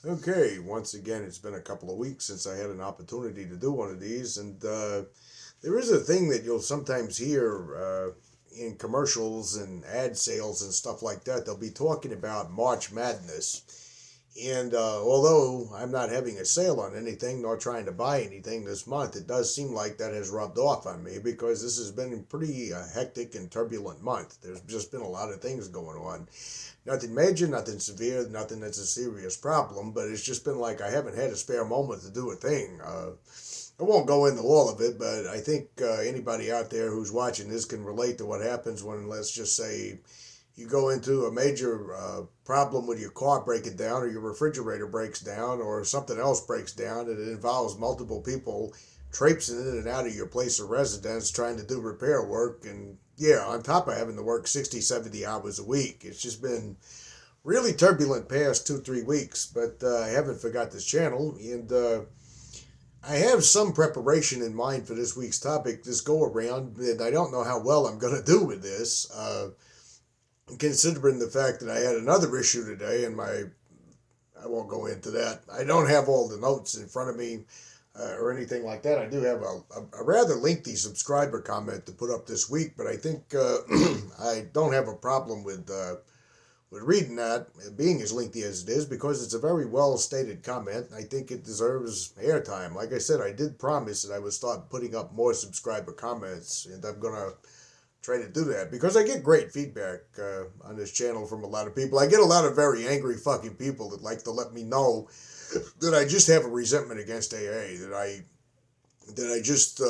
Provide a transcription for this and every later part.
Okay, once again, it's been a couple of weeks since I had an opportunity to do one of these, and there is a thing that you'll sometimes hear in commercials and ad sales and stuff like that. They'll be talking about March Madness. And although I'm not having a sale on anything nor trying to buy anything this month, it does seem like that has rubbed off on me because this has been a pretty hectic and turbulent month. There's just been a lot of things going on. Nothing major, nothing severe, nothing that's a serious problem, but it's just been like I haven't had a spare moment to do a thing. I won't go into all of it, but I think anybody out there who's watching this can relate to what happens when, let's just say, you go into a major problem with your car breaking down, or your refrigerator breaks down, or something else breaks down, and it involves multiple people traipsing in and out of your place of residence trying to do repair work. And yeah, on top of having to work 60, 70 hours a week, it's just been really turbulent past 2, 3 weeks. But I haven't forgot this channel, and I have some preparation in mind for this week's topic, this go around, and I don't know how well I'm going to do with this. Considering the fact that I had another issue today, and I won't go into that. I don't have all the notes in front of me or anything like that. I do have a rather lengthy subscriber comment to put up this week, but I think I don't have a problem with reading that being as lengthy as it is because it's a very well stated comment. I think it deserves airtime. Like I said, I did promise that I would start putting up more subscriber comments, and I'm gonna try to do that because I get great feedback on this channel from a lot of people. I get a lot of very angry fucking people that like to let me know that I just have a resentment against AA, that I just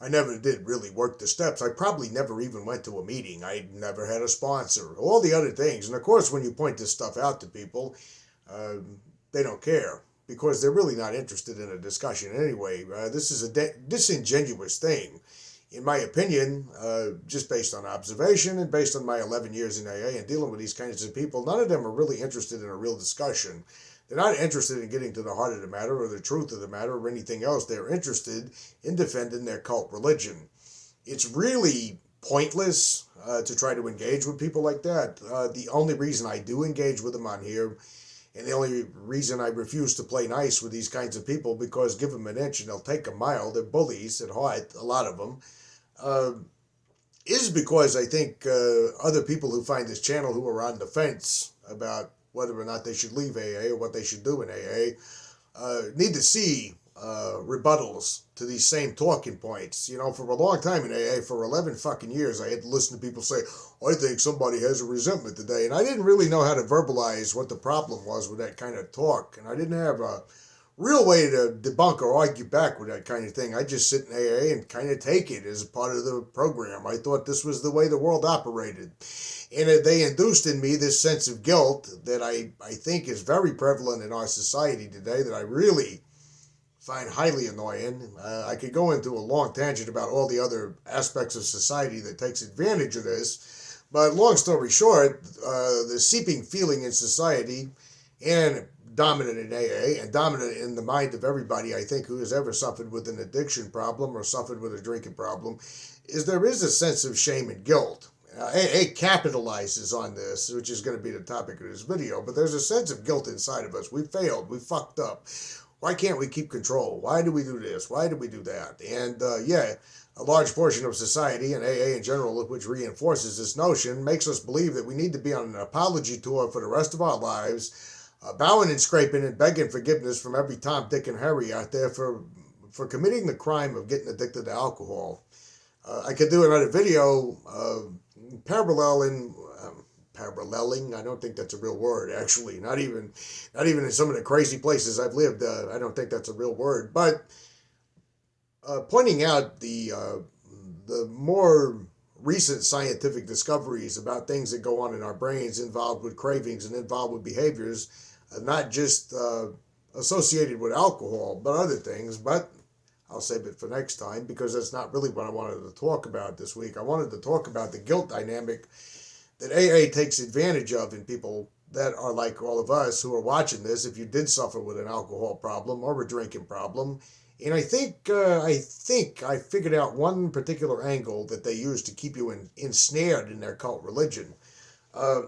I never did really work the steps. I probably never even went to a meeting. I never had a sponsor. All the other things, and of course, when you point this stuff out to people, uh, they don't care because they're really not interested in a discussion anyway. This is a disingenuous thing in my opinion, just based on observation and based on my 11 years in AA and dealing with these kinds of people, none of them are really interested in a real discussion. They're not interested in getting to the heart of the matter or the truth of the matter or anything else. They're interested in defending their cult religion. It's really pointless to try to engage with people like that. The only reason I do engage with them on here, and the only reason I refuse to play nice with these kinds of people, because give them an inch and they'll take a mile. They're bullies at heart, a lot of them, uh, is because I think other people who find this channel who are on the fence about whether or not they should leave AA or what they should do in AA need to see rebuttals to these same talking points. You know, for a long time in AA, for 11 fucking years, I had to listen to people say, I think somebody has a resentment today. And I didn't really know how to verbalize what the problem was with that kind of talk. And I didn't have a real way to debunk or argue back with that kind of thing. I just sit in AA and kind of take it as a part of the program. I thought this was the way the world operated. And they induced in me this sense of guilt that I think is very prevalent in our society today that I really find highly annoying. I could go into a long tangent about all the other aspects of society that takes advantage of this. But long story short, the seeping feeling in society and dominant in AA and dominant in the mind of everybody, I think, who has ever suffered with an addiction problem or suffered with a drinking problem, is there is a sense of shame and guilt. AA capitalizes on this, which is going to be the topic of this video, but there's a sense of guilt inside of us. We failed. We fucked up. Why can't we keep control? Why do we do this? Why do we do that? And yeah, a large portion of society and AA in general, which reinforces this notion, makes us believe that we need to be on an apology tour for the rest of our lives, bowing and scraping and begging forgiveness from every Tom, Dick, and Harry out there for committing the crime of getting addicted to alcohol. I could do another video paralleling. Paralleling. I don't think that's a real word, actually. Not even in some of the crazy places I've lived. I don't think that's a real word. But pointing out the more recent scientific discoveries about things that go on in our brains involved with cravings and involved with behaviors, not just associated with alcohol, but other things. But I'll save it for next time because that's not really what I wanted to talk about this week. I wanted to talk about the guilt dynamic that AA takes advantage of in people that are like all of us who are watching this. If you did suffer with an alcohol problem or a drinking problem, and I figured out one particular angle that they use to keep you ensnared in their cult religion. Uh,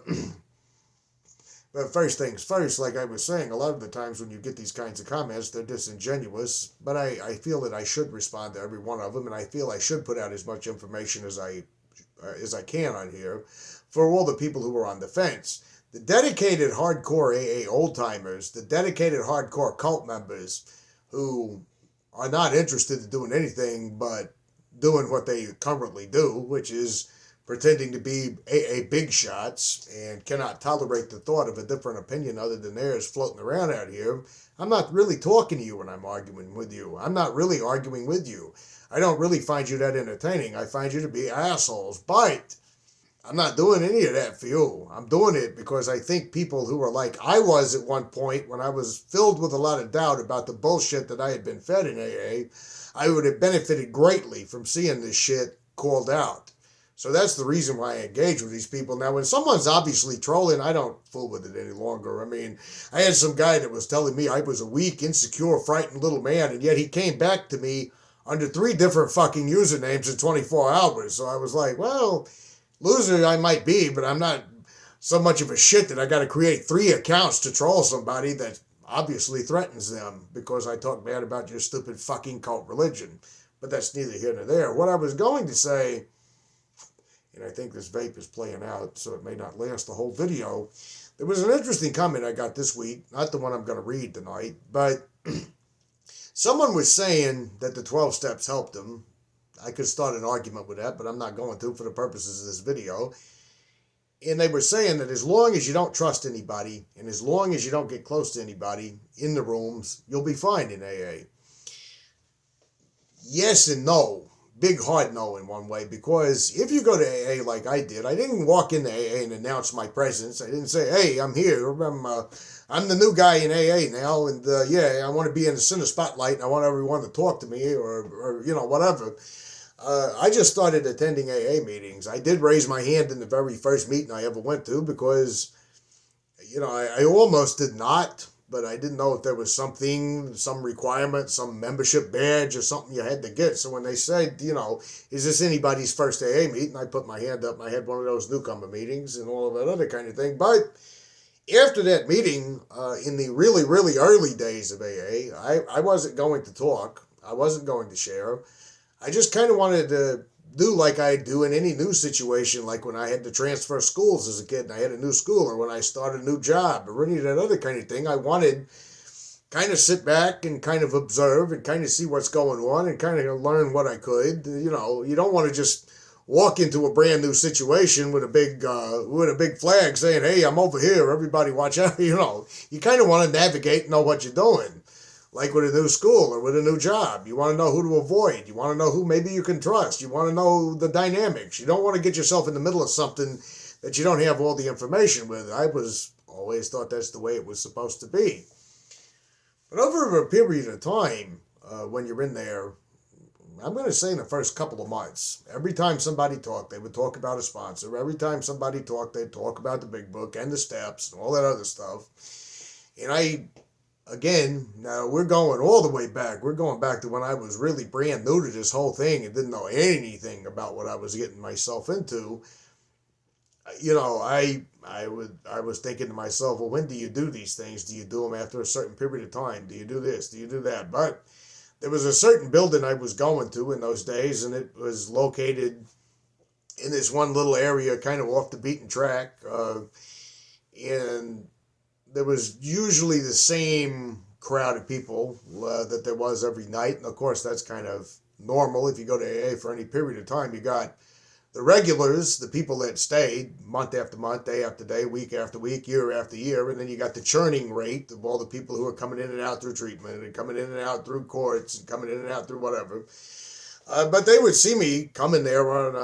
But first things first, like I was saying, a lot of the times when you get these kinds of comments, they're disingenuous. But I feel that I should respond to every one of them, and I feel I should put out as much information as I can on here for all the people who are on the fence. The dedicated hardcore AA old timers, the dedicated hardcore cult members who are not interested in doing anything but doing what they currently do, which is pretending to be AA big shots and cannot tolerate the thought of a different opinion other than theirs floating around out here. I'm not really talking to you when I'm arguing with you. I'm not really arguing with you. I don't really find you that entertaining. I find you to be assholes. But I'm not doing any of that for you. I'm doing it because I think people who are like I was at one point when I was filled with a lot of doubt about the bullshit that I had been fed in AA, I would have benefited greatly from seeing this shit called out. So that's the reason why I engage with these people. Now, when someone's obviously trolling, I don't fool with it any longer. I mean, I had some guy that was telling me I was a weak, insecure, frightened little man, and yet he came back to me under 3 different fucking usernames in 24 hours. So I was like, well, loser I might be, but I'm not so much of a shit that I got to create 3 accounts to troll somebody that obviously threatens them because I talk bad about your stupid fucking cult religion. But that's neither here nor there. What I was going to say, and I think this vape is playing out, so it may not last the whole video. There was an interesting comment I got this week, not the one I'm going to read tonight, but someone was saying that the 12 steps helped him. I could start an argument with that, but I'm not going to for the purposes of this video. And they were saying that as long as you don't trust anybody, and as long as you don't get close to anybody in the rooms, you'll be fine in AA. Yes and no. Big hard no in one way, because if you go to AA like I did, I didn't walk into AA and announce my presence. I didn't say, hey, I'm here. I'm the new guy in AA now, and yeah, I want to be in the center spotlight, and I want everyone to talk to me, or whatever. I just started attending AA meetings. I did raise my hand in the very first meeting I ever went to because, I almost did not, but I didn't know if there was some requirement, some membership badge or something you had to get. So when they said, is this anybody's first AA meeting? I put my hand up and I had one of those newcomer meetings and all of that other kind of thing. But after that meeting, in the really, really early days of AA, I wasn't going to talk. I wasn't going to share. I just kind of wanted to do like I do in any new situation, like when I had to transfer schools as a kid and I had a new school, or when I started a new job, or any of that other kind of thing. I wanted kind of sit back and kind of observe and kind of see what's going on and kind of learn what I could. You don't want to just walk into a brand new situation with a big flag saying, hey, I'm over here, everybody watch out. You kind of want to navigate and know what you're doing. Like with a new school or with a new job, you want to know who to avoid. You want to know who maybe you can trust. You want to know the dynamics. You don't want to get yourself in the middle of something that you don't have all the information with. I was always thought that's the way it was supposed to be. But over a period of time, when you're in there, I'm going to say in the first couple of months, every time somebody talked, they would talk about a sponsor. Every time somebody talked, they'd talk about the big book and the steps and all that other stuff. And again, now we're going all the way back. We're going back to when I was really brand new to this whole thing and didn't know anything about what I was getting myself into. I was thinking to myself, well, when do you do these things? Do you do them after a certain period of time? Do you do this? Do you do that? But there was a certain building I was going to in those days, and it was located in this one little area, kind of off the beaten track, and there was usually the same crowd of people that there was every night. And of course, that's kind of normal. If you go to AA for any period of time, you got the regulars, the people that stayed month after month, day after day, week after week, year after year. And then you got the churning rate of all the people who are coming in and out through treatment and coming in and out through courts and coming in and out through whatever. But they would see me coming there on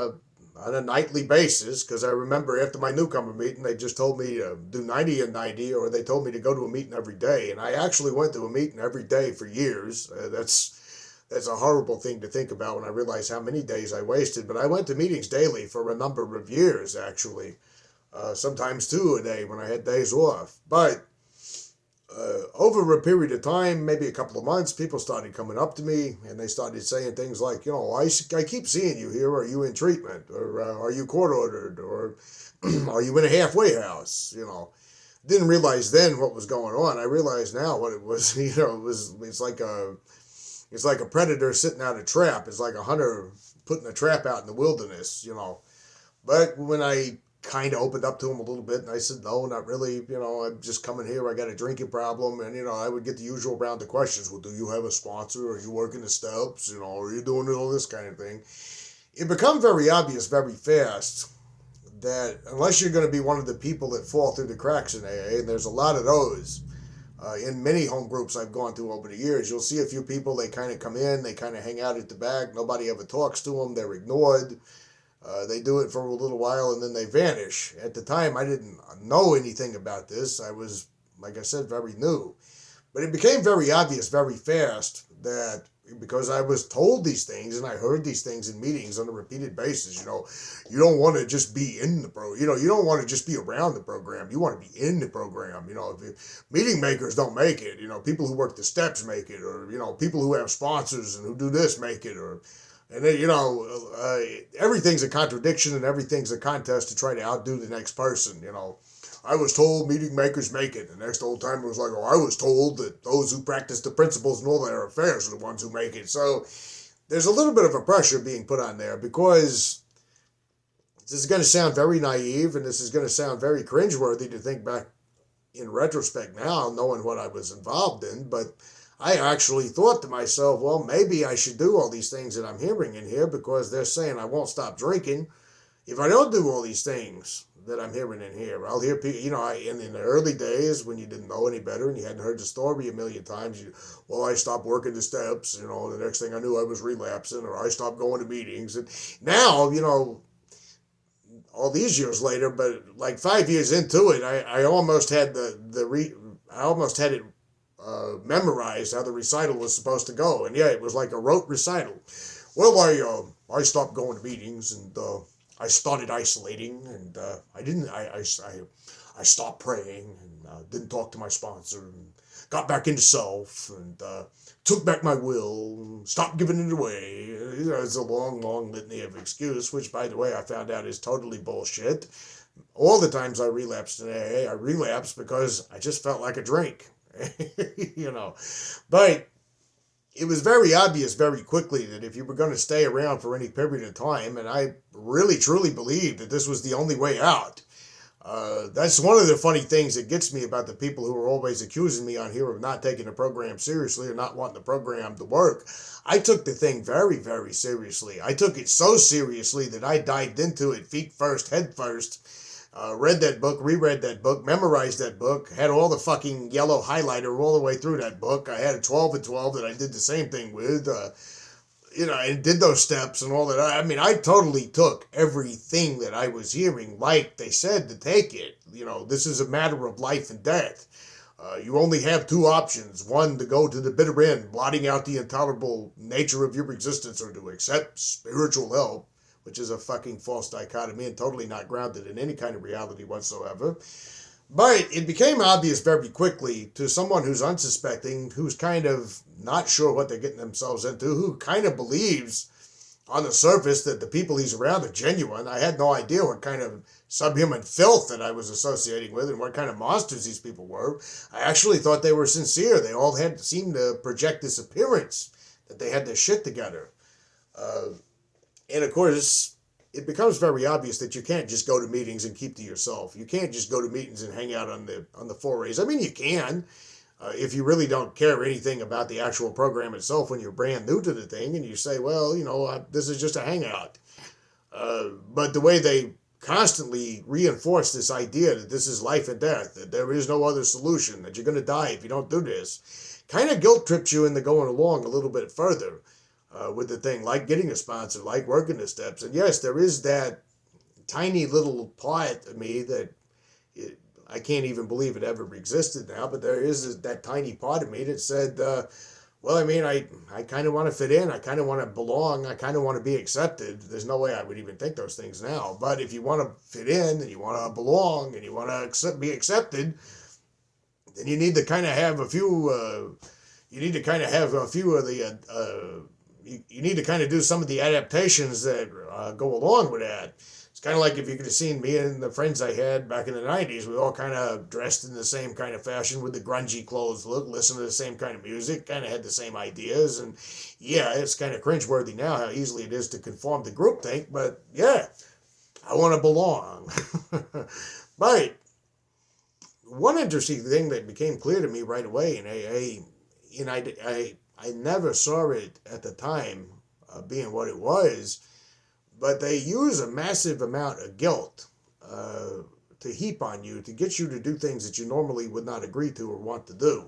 a nightly basis, because I remember after my newcomer meeting, they just told me to do 90 and 90, or they told me to go to a meeting every day. And I actually went to a meeting every day for years. That's a horrible thing to think about when I realize how many days I wasted. But I went to meetings daily for a number of years, actually. Sometimes 2 a day when I had days off. But over a period of time, maybe a couple of months, people started coming up to me and they started saying things like, I keep seeing you here. Are you in treatment? Or are you court ordered? Or are you in a halfway house? didn't realize then what was going on. I realize now what it was. It's like a predator sitting out a trap. It's like a hunter putting a trap out in the wilderness. But when I kind of opened up to him a little bit and I said, no, not really. I'm just coming here. I got a drinking problem. And, I would get the usual round of questions. Well, do you have a sponsor? Are you working the steps? Are you doing all this kind of thing? It became very obvious very fast that unless you're going to be one of the people that fall through the cracks in AA, and there's a lot of those, in many home groups I've gone to over the years, you'll see a few people, they kind of come in, they kind of hang out at the back, nobody ever talks to them, they're ignored. They do it for a little while and then they vanish. At the time, I didn't know anything about this. I was, like I said, very new. But it became very obvious very fast that because I was told these things and I heard these things in meetings on a repeated basis, you don't want to just be in the you don't want to just be around the program. You want to be in the program. If meeting makers don't make it, people who work the steps make it, or, people who have sponsors and who do this make it, and then, everything's a contradiction and everything's a contest to try to outdo the next person. I was told meeting makers make it. The next old timer was like, I was told that those who practice the principles in all their affairs are the ones who make it. So there's a little bit of a pressure being put on there because this is going to sound very naive and this is going to sound very cringeworthy to think back in retrospect now, knowing what I was involved in. But I actually thought to myself, well, maybe I should do all these things that I'm hearing in here because they're saying I won't stop drinking. If I don't do all these things that I'm hearing in here, I'll hear people, in the early days when you didn't know any better and you hadn't heard the story a million times, I stopped working the steps, the next thing I knew I was relapsing, or I stopped going to meetings. And now, all these years later, but like 5 years into it, I almost had it memorized how the recital was supposed to go. And yeah, it was like a rote recital. Well, I stopped going to meetings and I started isolating and I stopped praying and didn't talk to my sponsor and got back into self and took back my will, stopped giving it away. It's a long, long litany of excuse, which, by the way, I found out is totally bullshit. All the times I relapsed in AA, I relapsed because I just felt like a drink. But it was very obvious very quickly that if you were going to stay around for any period of time, and I really truly believed that this was the only way out. That's one of the funny things that gets me about the people who are always accusing me on here of not taking the program seriously or not wanting the program to work. I took the thing very, very seriously. I took it so seriously that I dived into it feet first, head first. Read that book, reread that book, memorized that book, had all the fucking yellow highlighter all the way through that book. I had a 12 and 12 that I did the same thing with, and did those steps and all that. I totally took everything that I was hearing like they said to take it. This is a matter of life and death. You only have two options. One, to go to the bitter end, blotting out the intolerable nature of your existence, or to accept spiritual help, which is a fucking false dichotomy and totally not grounded in any kind of reality whatsoever. But it became obvious very quickly to someone who's unsuspecting, who's kind of not sure what they're getting themselves into, who kind of believes on the surface that the people he's around are genuine. I had no idea what kind of subhuman filth that I was associating with and what kind of monsters these people were. I actually thought they were sincere. They all seemed to project this appearance that they had their shit together. And of course, it becomes very obvious that you can't just go to meetings and keep to yourself. You can't just go to meetings and hang out on the forays. You can, if you really don't care anything about the actual program itself when you're brand new to the thing and you say, well, this is just a hangout. But the way they constantly reinforce this idea that this is life and death, that there is no other solution, that you're going to die if you don't do this, kind of guilt trips you into going along a little bit further. With the thing, like getting a sponsor, like working the steps. And yes, there is that tiny little part of me that I can't even believe it ever existed now, but there is that tiny part of me that said, I kind of want to fit in. I kind of want to belong. I kind of want to be accepted. There's no way I would even think those things now. But if you want to fit in and you want to belong and you want to be accepted, then you need to kind of have a few, you need to kind of do some of the adaptations that go along with that. It's kind of like if you could have seen me and the friends I had back in the 90s, we all kind of dressed in the same kind of fashion with the grungy clothes look, listened to the same kind of music, kind of had the same ideas. And yeah, it's kind of cringeworthy now how easily it is to conform to groupthink, but yeah, I want to belong. But one interesting thing that became clear to me right away in AA, and I never saw it at the time being what it was, but they use a massive amount of guilt to heap on you to get you to do things that you normally would not agree to or want to do.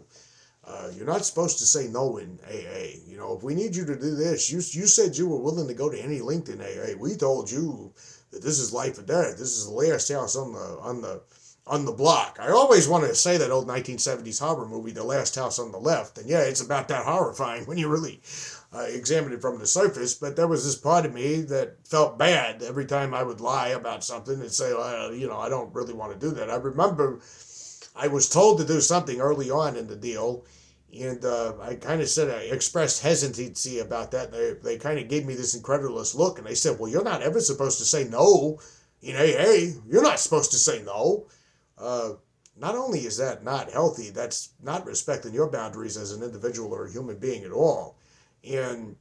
You're not supposed to say no in AA. You know, if we need you to do this, you said you were willing to go to any length in AA. We told you that this is life or death. This is the last house on the block. I always wanted to say that old 1970s horror movie, The Last House on the Left. And yeah, it's about that horrifying when you really examine it from the surface. But there was this part of me that felt bad every time I would lie about something and say, well, you know, I don't really want to do that. I remember I was told to do something early on in the deal. And I kind of said, I expressed hesitancy about that. They kind of gave me this incredulous look. And they said, well, you're not ever supposed to say no in AA. You're not supposed to say no. Not only is that not healthy, that's not respecting your boundaries as an individual or a human being at all. And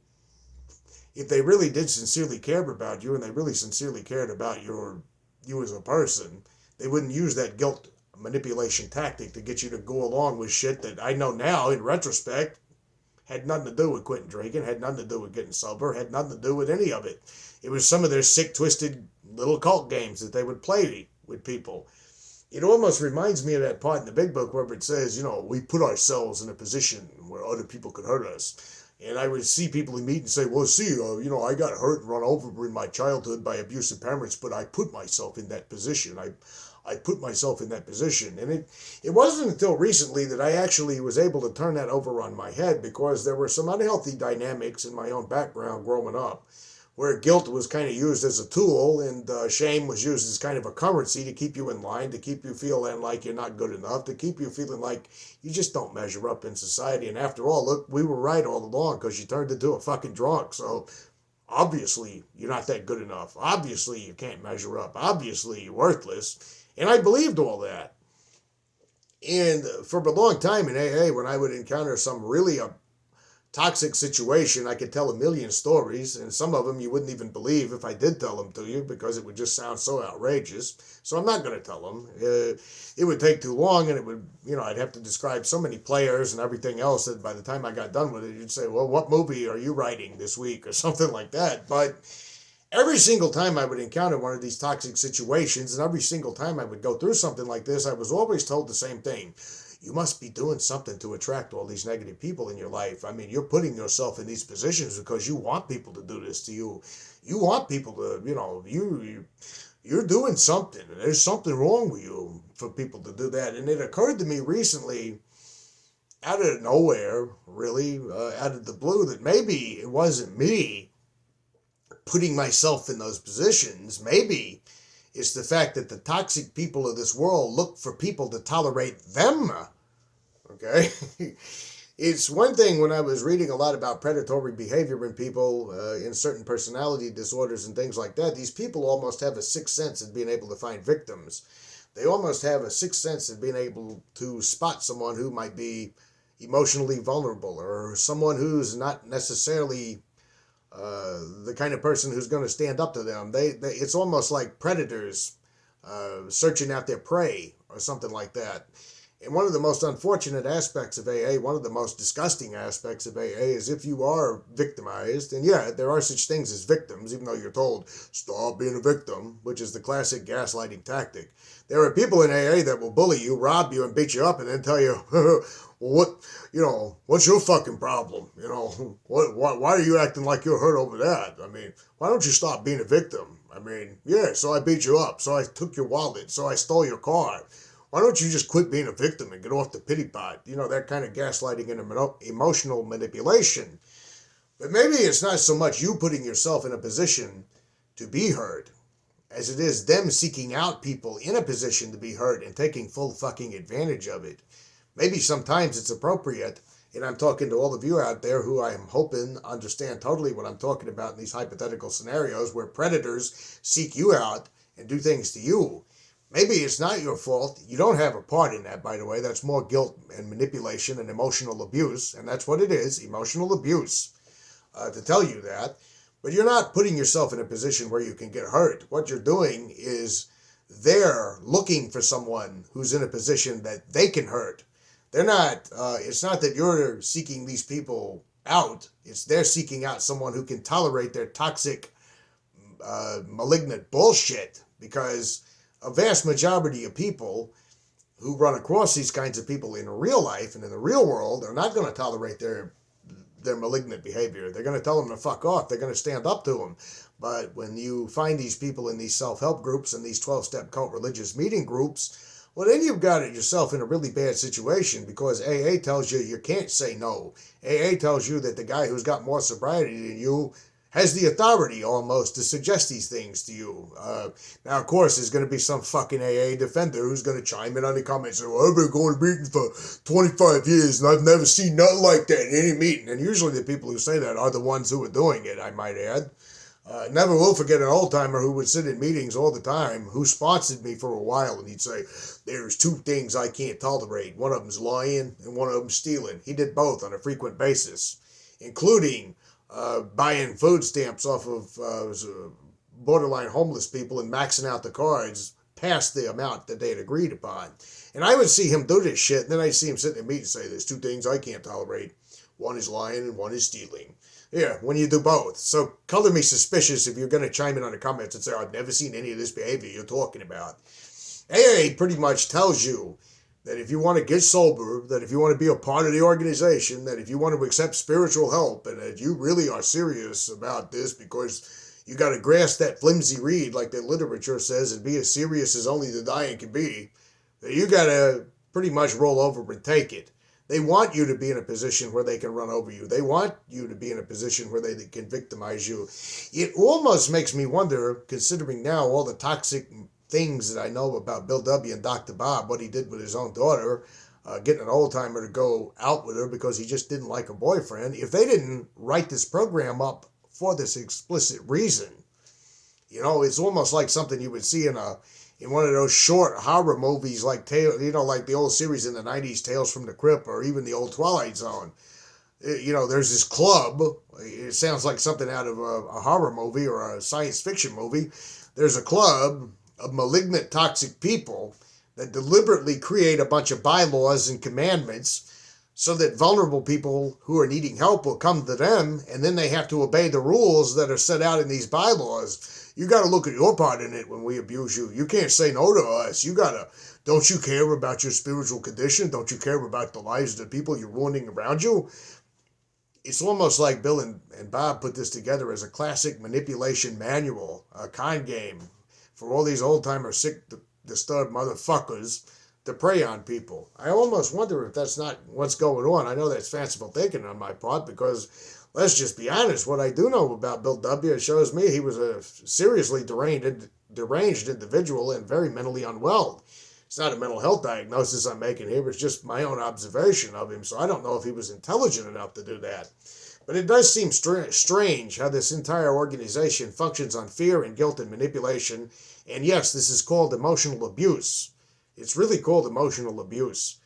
if they really did sincerely care about you and they really sincerely cared about you as a person, they wouldn't use that guilt manipulation tactic to get you to go along with shit that I know now in retrospect had nothing to do with quitting drinking, had nothing to do with getting sober, had nothing to do with any of it. It was some of their sick, twisted little cult games that they would play with people. It almost reminds me of that part in the big book where it says, you know, we put ourselves in a position where other people could hurt us. And I would see people in meet and say, well, see, you know, I got hurt and run over in my childhood by abusive parents, but I put myself in that position. I put myself in that position. And it wasn't until recently that I actually was able to turn that over on my head, because there were some unhealthy dynamics in my own background growing up, where guilt was kind of used as a tool and shame was used as kind of a currency to keep you in line, to keep you feeling like you're not good enough, to keep you feeling like you just don't measure up in society. And after all, look, we were right all along, because you turned into a fucking drunk. So obviously you're not that good enough. Obviously you can't measure up. Obviously you're worthless. And I believed all that. And for a long time in AA, when I would encounter some really toxic situation, I could tell a million stories, and some of them you wouldn't even believe if I did tell them to you, because it would just sound so outrageous. So I'm not going to tell them. It would take too long, and it would, you know, I'd have to describe so many players and everything else that by the time I got done with it, you'd say, well, what movie are you writing this week, or something like that. But every single time I would encounter one of these toxic situations, and every single time I would go through something like this, I was always told the same thing. You must be doing something to attract all these negative people in your life. I mean, you're putting yourself in these positions because you want people to do this to you. You want people to, you know, you're doing something. And there's something wrong with you for people to do that. And it occurred to me recently, out of nowhere, really, out of the blue, that maybe it wasn't me putting myself in those positions. Maybe it's the fact that the toxic people of this world look for people to tolerate them. Okay? It's one thing when I was reading a lot about predatory behavior in people in certain personality disorders and things like that. These people almost have a sixth sense in being able to find victims. They almost have a sixth sense in being able to spot someone who might be emotionally vulnerable, or someone who's not necessarily the kind of person who's going to stand up to them. It's almost like predators searching out their prey or something like that. And one of the most unfortunate aspects of AA, one of the most disgusting aspects of AA, is if you are victimized, and yeah, there are such things as victims, even though you're told, stop being a victim, which is the classic gaslighting tactic. There are people in AA that will bully you, rob you, and beat you up, and then tell you, well, what's your fucking problem? Why are you acting like you're hurt over that? I mean, why don't you stop being a victim? I mean, yeah, so I beat you up, so I took your wallet, so I stole your car. Why don't you just quit being a victim and get off the pity pot? That kind of gaslighting and emotional manipulation. But maybe it's not so much you putting yourself in a position to be heard, as it is them seeking out people in a position to be heard and taking full fucking advantage of it. Maybe sometimes it's appropriate, and I'm talking to all of you out there who I am hoping understand totally what I'm talking about in these hypothetical scenarios where predators seek you out and do things to you. Maybe it's not your fault. You don't have a part in that, by the way. That's more guilt and manipulation and emotional abuse, and that's what it is, emotional abuse, to tell you that. But you're not putting yourself in a position where you can get hurt. What you're doing is they're looking for someone who's in a position that they can hurt. They're not, it's not that you're seeking these people out. It's they're seeking out someone who can tolerate their toxic, malignant bullshit, because a vast majority of people who run across these kinds of people in real life and in the real world are not going to tolerate their malignant behavior. They're going to tell them to fuck off. They're going to stand up to them. But when you find these people in these self-help groups and these 12-step cult religious meeting groups, well, then you've got it yourself in a really bad situation, because AA tells you can't say no. AA tells you that the guy who's got more sobriety than you has the authority almost to suggest these things to you. Now, of course, there's going to be some fucking AA defender who's going to chime in on the comments and say, well, I've been going to meetings for 25 years and I've never seen nothing like that in any meeting. And usually the people who say that are the ones who are doing it, I might add. Never will forget an old timer who would sit in meetings all the time, who sponsored me for a while, and he'd say, there's two things I can't tolerate. One of them's lying and one of them's stealing. He did both on a frequent basis, including buying food stamps off of borderline homeless people and maxing out the cards past the amount that they had agreed upon. And I would see him do this shit, and then I'd see him sit in a meeting and say, there's two things I can't tolerate. One is lying and one is stealing. Yeah, when you do both. So color me suspicious if you're going to chime in on the comments and say, I've never seen any of this behavior you're talking about. AA pretty much tells you that if you want to get sober, that if you want to be a part of the organization, that if you want to accept spiritual help, and that you really are serious about this because you got to grasp that flimsy reed like the literature says and be as serious as only the dying can be, that you got to pretty much roll over and take it. They want you to be in a position where they can run over you. They want you to be in a position where they can victimize you. It almost makes me wonder, considering now all the toxic things that I know about Bill W. and Dr. Bob, what he did with his own daughter, getting an old-timer to go out with her because he just didn't like her boyfriend. If they didn't write this program up for this explicit reason, you know, it's almost like something you would see in one of those short horror movies like like the old series in the 90s, Tales from the Crypt, or even the old Twilight Zone. You know, there's this club. It sounds like something out of a horror movie or a science fiction movie. There's a club of malignant, toxic people that deliberately create a bunch of bylaws and commandments so that vulnerable people who are needing help will come to them, and then they have to obey the rules that are set out in these bylaws. You got to look at your part in it when we abuse you. You can't say no to us. Don't you care about your spiritual condition? Don't you care about the lives of the people you're ruining around you? It's almost like Bill and Bob put this together as a classic manipulation manual, a con game for all these old-timer sick, disturbed motherfuckers to prey on people. I almost wonder if that's not what's going on. I know that's fanciful thinking on my part, because let's just be honest, what I do know about Bill W. It shows me he was a seriously deranged individual and very mentally unwell. It's not a mental health diagnosis I'm making here, it's just my own observation of him, so I don't know if he was intelligent enough to do that. But it does seem strange how this entire organization functions on fear and guilt and manipulation. And yes, this is called emotional abuse. It's really called emotional abuse.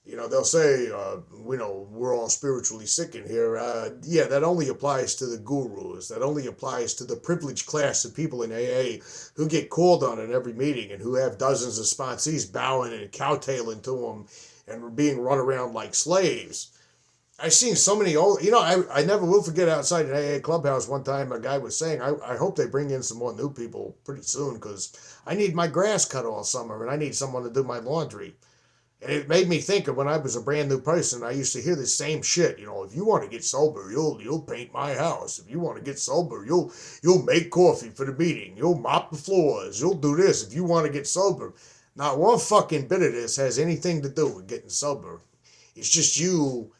You know, they'll say, we're all spiritually sick in here. Yeah, that only applies to the gurus. That only applies to the privileged class of people in AA who get called on in every meeting and who have dozens of sponsees bowing and cowtailing to them and being run around like slaves. I've seen so many old, I never will forget outside an AA clubhouse one time a guy was saying, I hope they bring in some more new people pretty soon because I need my grass cut all summer and I need someone to do my laundry. And it made me think of when I was a brand new person, I used to hear the same shit. If you want to get sober, you'll paint my house. If you want to get sober, you'll make coffee for the meeting. You'll mop the floors. You'll do this if you want to get sober. Not one fucking bit of this has anything to do with getting sober. It's just you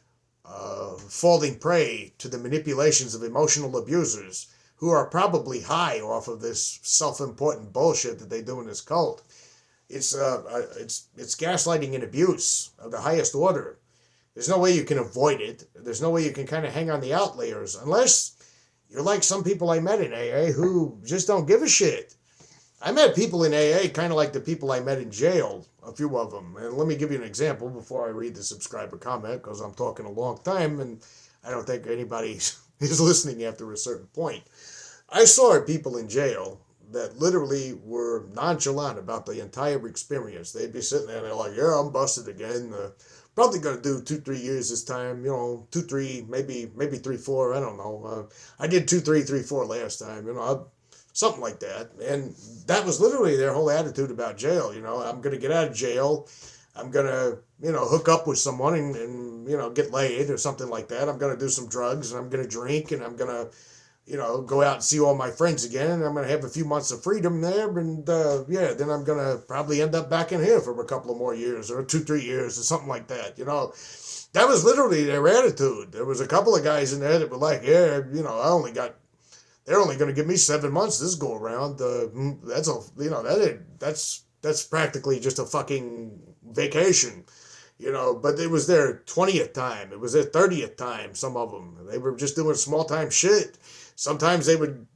falling prey to the manipulations of emotional abusers who are probably high off of this self-important bullshit that they do in this cult. It's gaslighting and abuse of the highest order. There's no way you can avoid it. There's no way you can kind of hang on the outliers unless you're like some people I met in AA who just don't give a shit. I met people in AA kind of like the people I met in jail, a few of them. And let me give you an example before I read the subscriber comment, because I'm talking a long time and I don't think anybody is listening after a certain point. I saw people in jail that literally were nonchalant about the entire experience. They'd be sitting there and they're like, yeah, I'm busted again. Probably going to do 2-3 years this time, 2-3, maybe 3-4, I don't know. I did 2-3-3-4 last time, something like that. And that was literally their whole attitude about jail. I'm going to get out of jail. I'm going to, hook up with someone and get laid or something like that. I'm going to do some drugs and I'm going to drink and I'm going to, go out and see all my friends again. And I'm going to have a few months of freedom there. And then I'm going to probably end up back in here for a couple of more years or 2-3 years or something like that. That was literally their attitude. There was a couple of guys in there that were like, yeah, they're only going to give me 7 months this go around. That's practically just a fucking vacation, But it was their 20th time. It was their 30th time. Some of them, they were just doing small time shit. Sometimes they would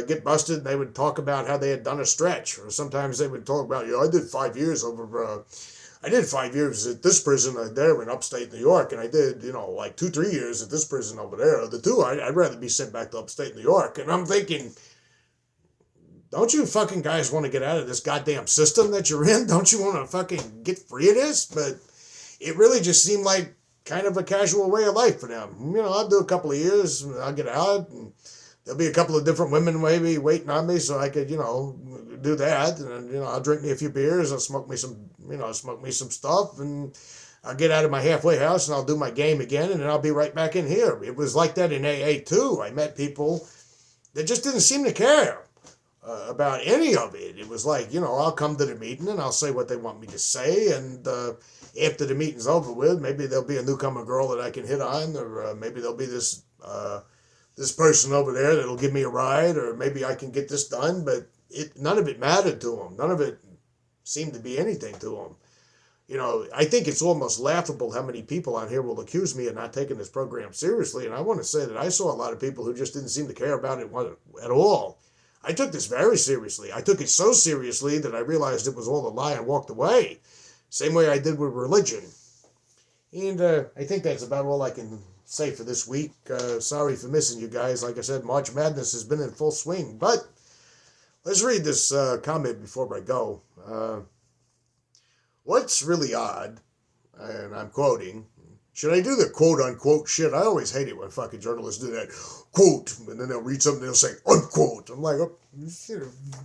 get busted. And they would talk about how they had done a stretch, or sometimes they would talk about, I did 5 years over. I did 5 years at this prison there in upstate New York, and I did, like 2-3 years at this prison over there. The two, I'd rather be sent back to upstate New York. And I'm thinking, don't you fucking guys want to get out of this goddamn system that you're in? Don't you want to fucking get free of this? But it really just seemed like kind of a casual way of life for them. I'll do a couple of years, and I'll get out, and there'll be a couple of different women maybe waiting on me so I could, do that. And, I'll drink me a few beers, I'll smoke me some stuff, and I'll get out of my halfway house and I'll do my game again, and then I'll be right back in here. It was like that in AA too. I met people that just didn't seem to care about any of it. It was like, I'll come to the meeting and I'll say what they want me to say, and after the meeting's over with, maybe there'll be a newcomer girl that I can hit on, or maybe there'll be this person over there that'll give me a ride, or maybe I can get this done. But none of it mattered to them. None of it seemed to be anything to them. I think it's almost laughable how many people on here will accuse me of not taking this program seriously. And I want to say that I saw a lot of people who just didn't seem to care about it at all. I took this very seriously. I took it so seriously that I realized it was all a lie and walked away. Same way I did with religion. And I think that's about all I can say for this week. Sorry for missing you guys. Like I said, March Madness has been in full swing. But let's read this comment before I go. What's really odd, and I'm quoting, should I do the quote-unquote shit? I always hate it when fucking journalists do that. Quote, and then they'll read something and they'll say, unquote. I'm like,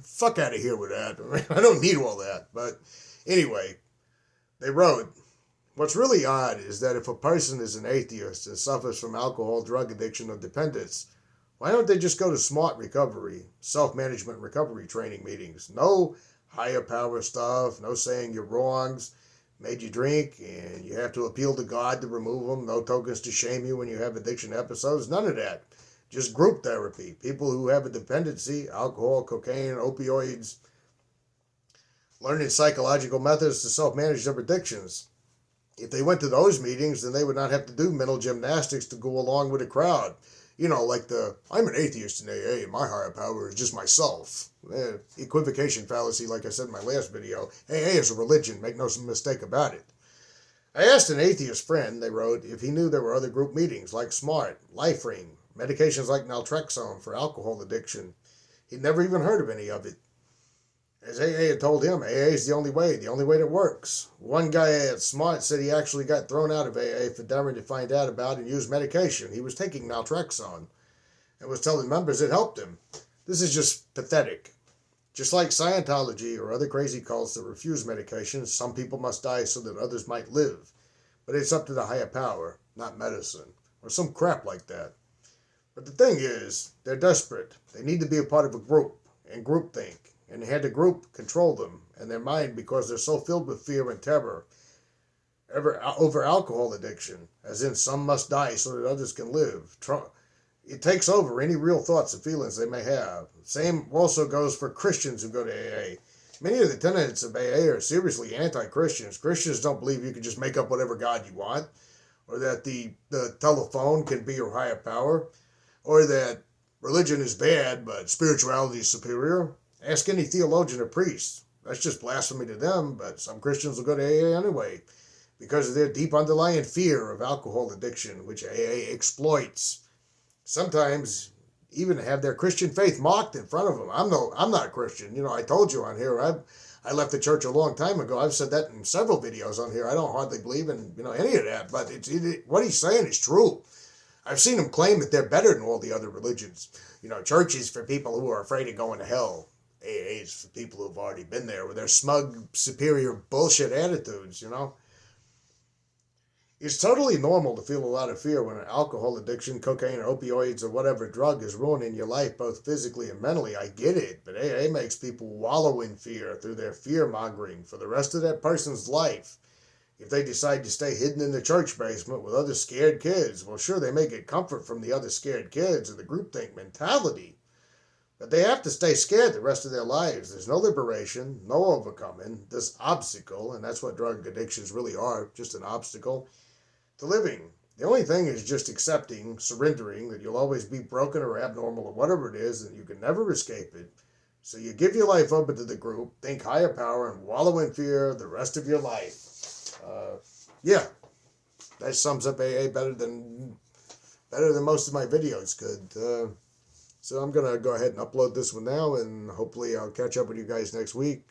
fuck out of here with that. I don't need all that. But anyway, they wrote, what's really odd is that if a person is an atheist and suffers from alcohol, drug addiction, or dependence, why don't they just go to SMART recovery, self-management recovery training meetings? No higher power stuff, no saying your wrongs made you drink and you have to appeal to God to remove them, no tokens to shame you when you have addiction episodes, none of that. Just group therapy. People who have a dependency, alcohol, cocaine, opioids, learning psychological methods to self-manage their addictions. If they went to those meetings, then they would not have to do mental gymnastics to go along with the crowd. Like I'm an atheist in AA, and my higher power is just myself. Equivocation fallacy, like I said in my last video. AA is a religion, make no mistake about it. I asked an atheist friend, they wrote, if he knew there were other group meetings like SMART, LifeRing, medications like naltrexone for alcohol addiction. He'd never even heard of any of it. As AA had told him, AA is the only way that works. One guy at SMART said he actually got thrown out of AA for daring to find out about and use medication. He was taking naltrexone and was telling members it helped him. This is just pathetic. Just like Scientology or other crazy cults that refuse medications, some people must die so that others might live. But it's up to the higher power, not medicine, or some crap like that. But the thing is, they're desperate. They need to be a part of a group and groupthink. And they had the group control them and their mind because they're so filled with fear and terror over alcohol addiction, as in some must die so that others can live. It takes over any real thoughts and feelings they may have. Same also goes for Christians who go to AA. Many of the tenets of AA are seriously anti-Christians. Christians don't believe you can just make up whatever God you want, or that the telephone can be your higher power, or that religion is bad but spirituality is superior. Ask any theologian or priest. That's just blasphemy to them, but some Christians will go to AA anyway because of their deep underlying fear of alcohol addiction, which AA exploits. Sometimes even have their Christian faith mocked in front of them. I'm not a Christian. I told you on here, I left the church a long time ago. I've said that in several videos on here. I don't hardly believe in any of that, but what he's saying is true. I've seen him claim that they're better than all the other religions. Church is for people who are afraid of going to hell. AA is for people who've already been there with their smug, superior bullshit attitudes. It's totally normal to feel a lot of fear when an alcohol addiction, cocaine, or opioids, or whatever drug is ruining your life, both physically and mentally. I get it, but AA makes people wallow in fear through their fear-mongering for the rest of that person's life. If they decide to stay hidden in the church basement with other scared kids, well, sure, they may get comfort from the other scared kids and the groupthink mentality, but they have to stay scared the rest of their lives. There's no liberation, no overcoming this obstacle, and that's what drug addictions really are, just an obstacle to living. The only thing is just accepting, surrendering that you'll always be broken or abnormal or whatever it is, and you can never escape it. So you give your life over to the group, think higher power, and wallow in fear the rest of your life. Yeah, that sums up AA better than most of my videos could. So I'm going to go ahead and upload this one now, and hopefully I'll catch up with you guys next week.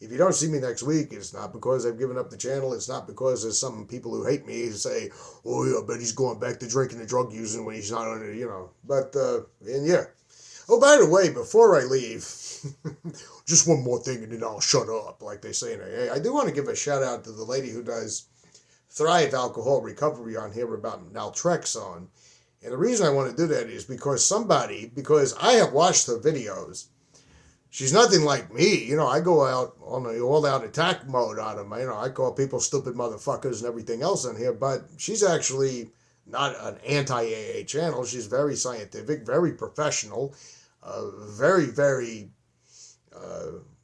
If you don't see me next week, it's not because I've given up the channel. It's not because there's some people who hate me who say, oh, yeah, I bet he's going back to drinking and drug using when he's not on it, But, and yeah. Oh, by the way, before I leave, just one more thing and then I'll shut up, like they say in AA. I do want to give a shout out to the lady who does Thrive Alcohol Recovery on here about naltrexone. And the reason I want to do that is because I have watched her videos. She's nothing like me. I go out on the all-out attack mode on them. I call people stupid motherfuckers and everything else on here, but she's actually not an anti-AA channel. She's very scientific, very professional, very, very,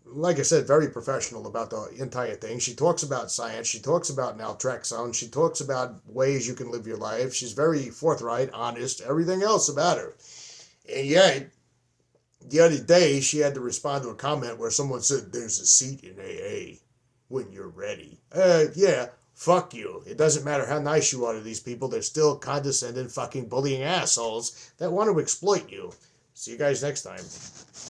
like I said, very professional about the entire thing. She talks about science. She talks about naltrexone. She talks about ways you can live your life. She's very forthright, honest, everything else about her. And yet, the other day, she had to respond to a comment where someone said, there's a seat in AA when you're ready. Yeah, fuck you. It doesn't matter how nice you are to these people. They're still condescending, fucking bullying assholes that want to exploit you. See you guys next time.